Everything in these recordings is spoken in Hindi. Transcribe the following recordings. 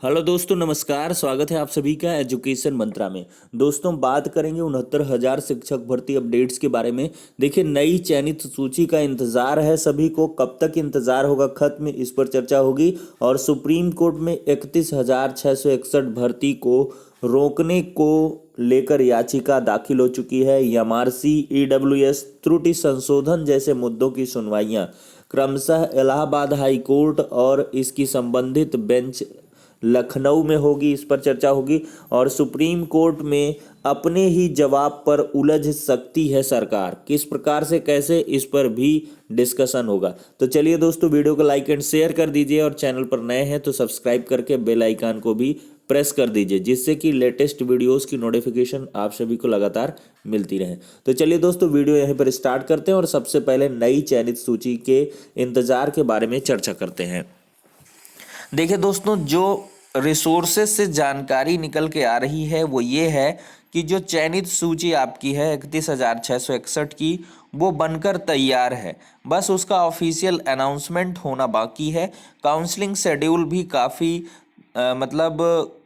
हेलो दोस्तों, नमस्कार। स्वागत है आप सभी का एजुकेशन मंत्रा में। दोस्तों, बात करेंगे 69,000 शिक्षक भर्ती अपडेट्स के बारे में। देखिए, नई चयनित सूची का इंतजार है सभी को। कब तक इंतजार होगा खत्म, इस पर चर्चा होगी। और सुप्रीम कोर्ट में 31,661 भर्ती को रोकने को लेकर याचिका दाखिल हो चुकी है। एमआरसी, ईडब्ल्यूएस, त्रुटि संशोधन जैसे मुद्दों की सुनवाइयां क्रमशः इलाहाबाद हाई कोर्ट और इसकी संबंधित बेंच लखनऊ में होगी। इस पर चर्चा होगी। और सुप्रीम कोर्ट में अपने ही जवाब पर उलझ सकती है सरकार। किस प्रकार से, कैसे, इस पर भी डिस्कशन होगा। तो चलिए दोस्तों, वीडियो को लाइक एंड शेयर कर दीजिए और चैनल पर नए हैं तो सब्सक्राइब करके बेल आइकन को भी प्रेस कर दीजिए, जिससे कि लेटेस्ट वीडियोस की नोटिफिकेशन आप सभी को लगातार मिलती रहे। तो चलिए दोस्तों, वीडियो यहीं पर स्टार्ट करते हैं और सबसे पहले नई चयनित सूची के इंतजार के बारे में चर्चा करते हैं। देखिए दोस्तों, जो रिसोर्सेज से जानकारी निकल के आ रही है वो ये है कि जो चयनित सूची आपकी है 31,661 की, वो बनकर तैयार है। बस उसका ऑफिशियल अनाउंसमेंट होना बाकी है। काउंसलिंग शेड्यूल भी काफ़ी मतलब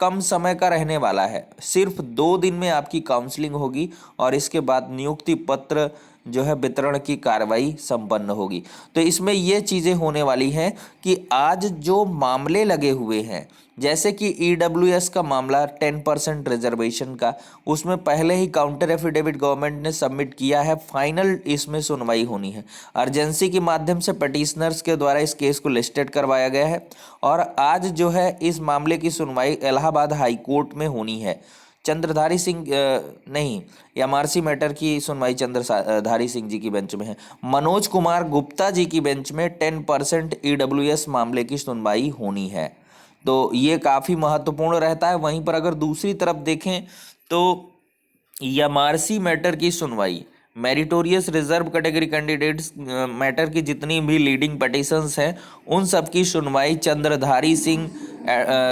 कम समय का रहने वाला है। सिर्फ 2 दिन में आपकी काउंसलिंग होगी और इसके बाद नियुक्ति पत्र जो है वितरण की कार्रवाई संपन्न होगी। तो इसमें ये चीज़ें होने वाली हैं कि आज जो मामले लगे हुए हैं, जैसे कि ईडब्ल्यूएस का मामला 10% रिजर्वेशन का, उसमें पहले ही काउंटर एफिडेविट गवर्नमेंट ने सबमिट किया है। फाइनल इसमें सुनवाई होनी है। अर्जेंसी के माध्यम से पटिशनर्स के द्वारा इस केस को लिस्टेड करवाया गया है और आज जो है इस मामले की सुनवाई इलाहाबाद हाई कोर्ट में होनी है। चंद्रधारी सिंह नहीं, एमआरसी मैटर की सुनवाई चंद्रधारी सिंह जी की बेंच में है। मनोज कुमार गुप्ता जी की बेंच में 10% ईडब्ल्यूएस मामले की सुनवाई होनी है। तो ये काफ़ी महत्वपूर्ण रहता है। वहीं पर अगर दूसरी तरफ देखें तो एमआरसी मैटर की सुनवाई, meritorious reserve category candidates matter की जितनी भी लीडिंग पटिशंस हैं, उन सब की सुनवाई चंद्रधारी सिंह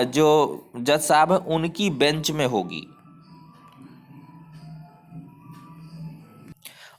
जो जज साहब हैं उनकी बेंच में होगी।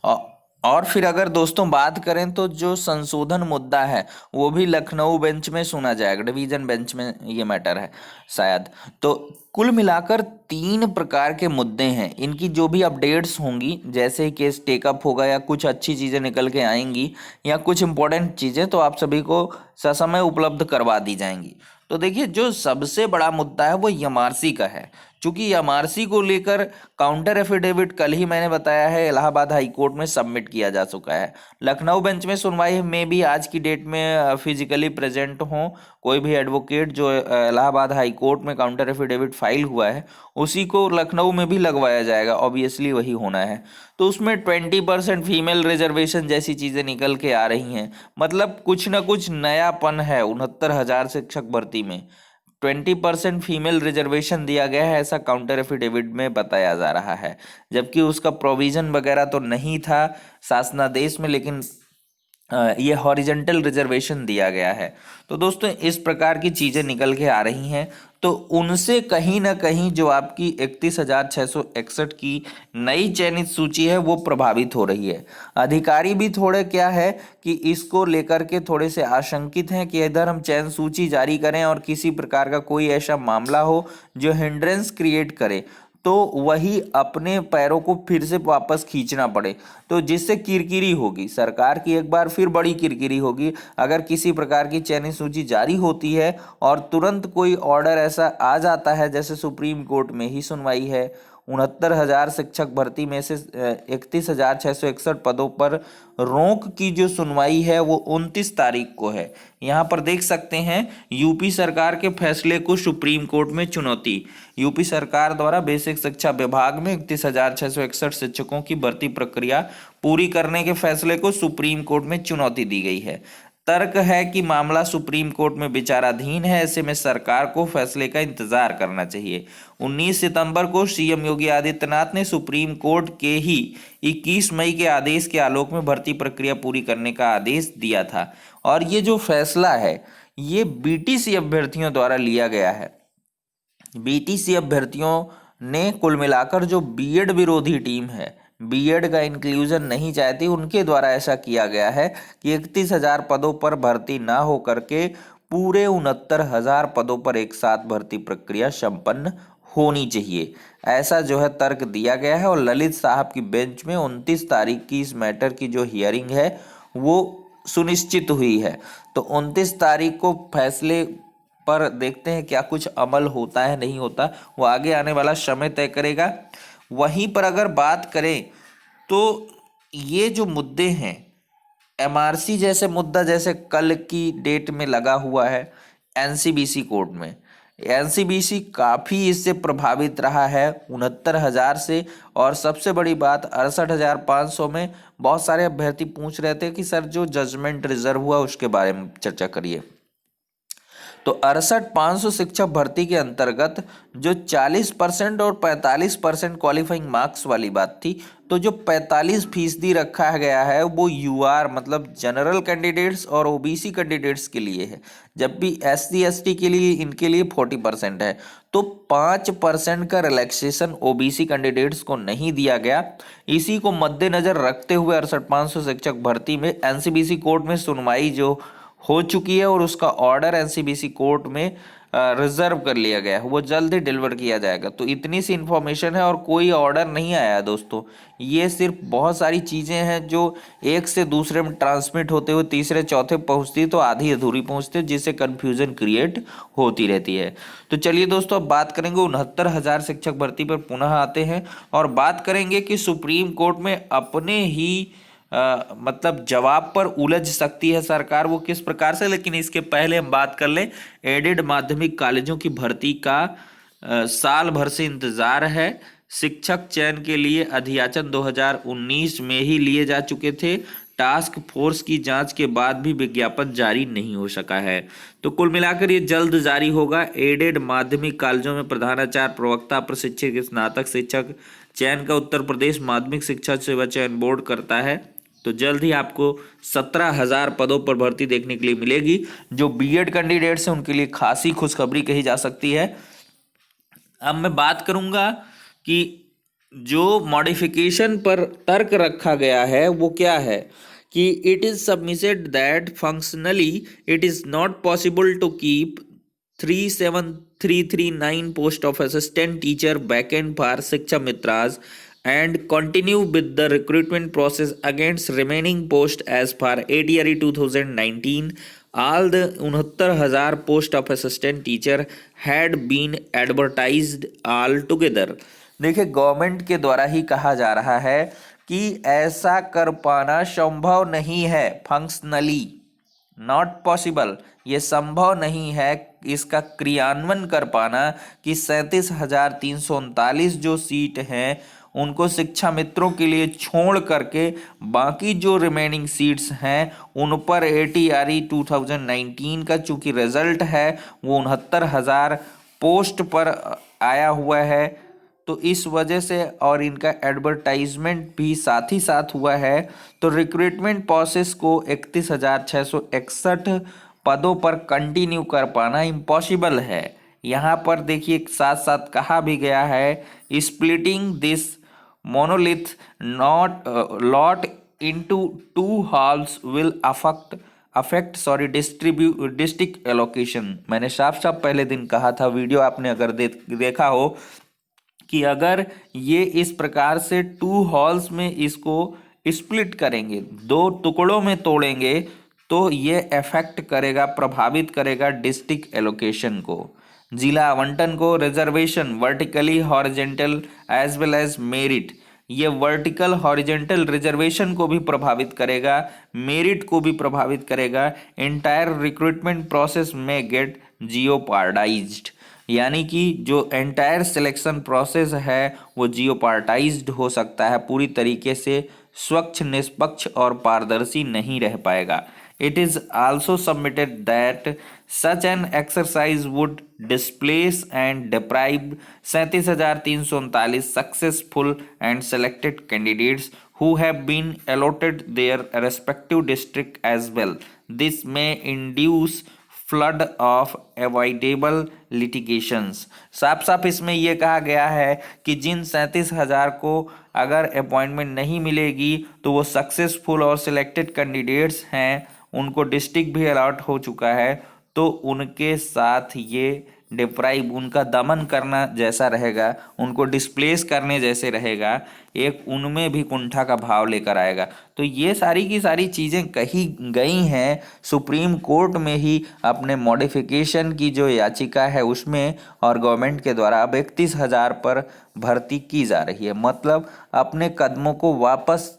औ- और फिर अगर दोस्तों बात करें तो जो संशोधन मुद्दा है वो भी लखनऊ बेंच में सुना जाएगा, डिवीजन बेंच में ये मैटर है शायद। तो कुल मिलाकर 3 प्रकार के मुद्दे हैं। इनकी जो भी अपडेट्स होंगी, जैसे ही केस टेकअप होगा या कुछ अच्छी चीज़ें निकल के आएंगी या कुछ इंपॉर्टेंट चीज़ें, तो आप सभी को ससमय उपलब्ध करवा दी जाएंगी। तो देखिए, जो सबसे बड़ा मुद्दा है वो एमआरसी का है। चूंकि एमआरसी को लेकर काउंटर एफिडेविट कल ही मैंने बताया है इलाहाबाद हाई कोर्ट में सबमिट किया जा चुका है। लखनऊ बेंच में सुनवाई में भी आज की डेट में फिजिकली प्रेजेंट हो कोई भी एडवोकेट जो इलाहाबाद हाई कोर्ट में काउंटर एफिडेविट फाइल हुआ है, उसी को लखनऊ में भी लगवाया जाएगा। ऑब्वियसली वही होना है। तो उसमें 20% फीमेल रिजर्वेशन जैसी चीज़ें निकल के आ रही हैं। मतलब कुछ ना कुछ नयापन है 69,000 शिक्षक भर्ती में। 20% फीमेल रिजर्वेशन दिया गया है, ऐसा काउंटर एफिडेविट में बताया जा रहा है। जबकि उसका प्रोविजन वगैरह तो नहीं था शासनादेश में, लेकिन ये हॉरिजेंटल रिजर्वेशन दिया गया है। तो दोस्तों, इस प्रकार की चीज़ें निकल के आ रही हैं। तो उनसे कहीं ना कहीं जो आपकी 31,661 की नई चयनित सूची है वो प्रभावित हो रही है। अधिकारी भी थोड़े क्या है कि इसको लेकर के थोड़े से आशंकित हैं कि इधर हम चयन सूची जारी करें और किसी प्रकार का कोई ऐसा मामला हो जो हिंड्रेंस क्रिएट करे, तो वही अपने पैरों को फिर से वापस खींचना पड़े। तो जिससे किरकिरी होगी, सरकार की एक बार फिर बड़ी किरकिरी होगी अगर किसी प्रकार की चयनित सूची जारी होती है और तुरंत कोई ऑर्डर ऐसा आ जाता है, जैसे सुप्रीम कोर्ट में ही सुनवाई है 69,000 शिक्षक भर्ती में से 31,661 पदों पर रोक की जो सुनवाई है वो 29 तारीख को है। यहाँ पर देख सकते हैं यूपी सरकार के फैसले को सुप्रीम कोर्ट में चुनौती। यूपी सरकार द्वारा बेसिक शिक्षा विभाग में 31,661 शिक्षकों की भर्ती प्रक्रिया पूरी करने के फैसले को सुप्रीम कोर्ट में चुनौती दी गई है। तर्क है कि मामला सुप्रीम कोर्ट में विचाराधीन है, ऐसे में सरकार को फैसले का इंतजार करना चाहिए। 19 सितंबर को सीएम योगी आदित्यनाथ ने सुप्रीम कोर्ट के ही 21 मई के आदेश के आलोक में भर्ती प्रक्रिया पूरी करने का आदेश दिया था। और ये जो फैसला है ये बीटीसी अभ्यर्थियों द्वारा लिया गया है। बीटीसी अभ्यर्थियों ने कुल मिलाकर, जो बीएड विरोधी टीम है, बीएड का इंक्लूजन नहीं चाहती, उनके द्वारा ऐसा किया गया है कि 31,000 पदों पर भर्ती ना हो करके पूरे 69,000 पदों पर एक साथ भर्ती प्रक्रिया संपन्न होनी चाहिए, ऐसा जो है तर्क दिया गया है। और ललित साहब की बेंच में 29 तारीख की इस मैटर की जो हियरिंग है वो सुनिश्चित हुई है। तो 29 तारीख को फैसले पर देखते हैं क्या कुछ अमल होता है नहीं होता, वो आगे आने वाला समय तय करेगा। वहीं पर अगर बात करें तो ये जो मुद्दे हैं, एमआरसी जैसे मुद्दा जैसे कल की डेट में लगा हुआ है एनसीबीसी कोर्ट में, एनसीबीसी काफ़ी इससे प्रभावित रहा है 69,000 से। और सबसे बड़ी बात 68,500 में बहुत सारे अभ्यर्थी पूछ रहे थे कि सर जो जजमेंट रिजर्व हुआ उसके बारे में चर्चा करिए। तो 68,500 शिक्षक भर्ती के अंतर्गत जो 40% और 45% क्वालिफाइंग मार्क्स वाली बात थी, तो जो 45% रखा गया है वो यूआर मतलब जनरल कैंडिडेट्स और ओबीसी कैंडिडेट्स के लिए है, जबकि एससी एसटी के लिए इनके लिए 40% है। तो 5% का रिलैक्सेशन ओबीसी कैंडिडेट्स को नहीं दिया गया। इसी को मद्देनजर रखते हुए 68,500 शिक्षक भर्ती में एनसीबीसी कोर्ट में सुनवाई जो हो चुकी है और उसका ऑर्डर एनसीबीसी कोर्ट में रिजर्व कर लिया गया है, वो जल्द ही डिलीवर किया जाएगा। तो इतनी सी इन्फॉर्मेशन है और कोई ऑर्डर नहीं आया है दोस्तों। ये सिर्फ बहुत सारी चीज़ें हैं जो एक से दूसरे में ट्रांसमिट होते हुए तीसरे चौथे पहुंचती तो आधी अधूरी पहुंचती है, जिससे कन्फ्यूजन क्रिएट होती रहती है। तो चलिए दोस्तों अब बात करेंगे 69,000 शिक्षक भर्ती पर पुनः आते हैं और बात करेंगे कि सुप्रीम कोर्ट में अपने ही मतलब जवाब पर उलझ सकती है सरकार, वो किस प्रकार से। लेकिन इसके पहले हम बात कर लें एडेड माध्यमिक कॉलेजों की भर्ती का साल भर से इंतजार है। शिक्षक चयन के लिए अधियाचन 2019 में ही लिए जा चुके थे। टास्क फोर्स की जांच के बाद भी विज्ञापन जारी नहीं हो सका है। तो कुल मिलाकर ये जल्द जारी होगा। एडेड माध्यमिक कॉलेजों में प्रधानाचार्य, प्रवक्ता, प्रशिक्षक, स्नातक शिक्षक चयन का उत्तर प्रदेश माध्यमिक शिक्षा सेवा चयन बोर्ड करता है। तो जल्द ही आपको 17,000 पदों पर भर्ती देखने के लिए मिलेगी। जो बीएड कैंडिडेट्स हैं उनके लिए खासी खुशखबरी कही जा सकती है। अब मैं बात करूंगा कि जो मॉडिफिकेशन पर तर्क रखा गया है वो क्या है कि it is submitted that functionally it is not possible to keep 37,339 post of assistant teacher vacant for Shiksha Mitras and continue with the recruitment process against remaining post as per ADRE 2019. All the 69,000 post of assistant teacher had been advertised altogether. देखिए गवर्नमेंट के द्वारा ही कहा जा रहा है कि ऐसा कर पाना संभव नहीं है, फंक्शनली नॉट पॉसिबल, ये संभव नहीं है इसका क्रियान्वयन कर पाना कि 37,339 जो सीट हैं उनको शिक्षा मित्रों के लिए छोड़ करके बाकी जो रिमेनिंग सीट्स हैं उन पर ATRE 2019 का चूंकि रिजल्ट है वो 69,000 पोस्ट पर आया हुआ है। तो इस वजह से और इनका एडवर्टाइजमेंट भी साथ ही साथ हुआ है। तो रिक्रूटमेंट प्रोसेस को 31,661 पदों पर कंटिन्यू कर पाना इम्पॉसिबल है। यहाँ पर देखिए साथ साथ कहा भी गया है splitting this monolith not lot into 2 halls will affect district allocation. मैंने साफ साफ पहले दिन कहा था, वीडियो आपने अगर देखा हो कि अगर ये इस प्रकार से 2 हॉल्स में इसको स्प्लिट करेंगे, 2 टुकड़ों में तोड़ेंगे, तो ये अफेक्ट करेगा, प्रभावित करेगा डिस्ट्रिक्ट एलोकेशन को, जिला आवंटन को, reservation vertically horizontal as well as merit. ये वर्टिकल हॉरिजेंटल रिजर्वेशन को भी प्रभावित करेगा, मेरिट को भी प्रभावित करेगा। एंटायर रिक्रूटमेंट प्रोसेस में गेट जियोपार्डाइज्ड, यानी कि जो एंटायर सिलेक्शन प्रोसेस है वो जियोपार्टाइज्ड हो सकता है, पूरी तरीके से स्वच्छ, निष्पक्ष और पारदर्शी नहीं रह पाएगा। It is also submitted that such an exercise would displace and deprive 37,339 successful and selected candidates who have been allotted their respective district as well. This may induce flood of avoidable litigations. साफ साफ इसमें यह कहा गया है कि जिन 37,000 को अगर अपॉइंटमेंट नहीं मिलेगी तो वो सक्सेसफुल और सिलेक्टेड कैंडिडेट्स हैं, उनको डिस्ट्रिक्ट भी अलॉट हो चुका है, तो उनके साथ ये डिप्राइव, उनका दमन करना जैसा रहेगा, उनको डिस्प्लेस करने जैसे रहेगा, एक उनमें भी कुंठा का भाव लेकर आएगा। तो ये सारी की सारी चीज़ें कही गई हैं सुप्रीम कोर्ट में ही अपने मॉडिफिकेशन की जो याचिका है उसमें, और गवर्नमेंट के द्वारा अब 31,000 पर भर्ती की जा रही है। मतलब अपने कदमों को वापस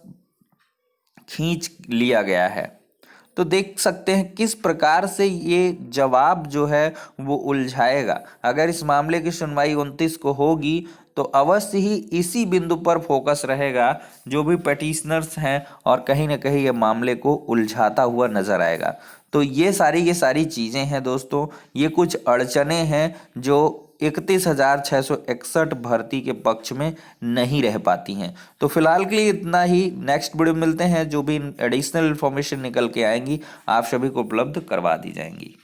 खींच लिया गया है। तो देख सकते हैं किस प्रकार से ये जवाब जो है वो उलझाएगा। अगर इस मामले की सुनवाई 29 को होगी तो अवश्य ही इसी बिंदु पर फोकस रहेगा जो भी पिटिशनर्स हैं, और कहीं ना कहीं ये मामले को उलझाता हुआ नजर आएगा। तो ये सारी चीज़ें हैं दोस्तों, ये कुछ अड़चने हैं जो 31,661 भर्ती के पक्ष में नहीं रह पाती हैं। तो फिलहाल के लिए इतना ही। नेक्स्ट वीडियो में मिलते हैं, जो भी एडिशनल इन्फॉर्मेशन निकल के आएंगी आप सभी को उपलब्ध करवा दी जाएंगी।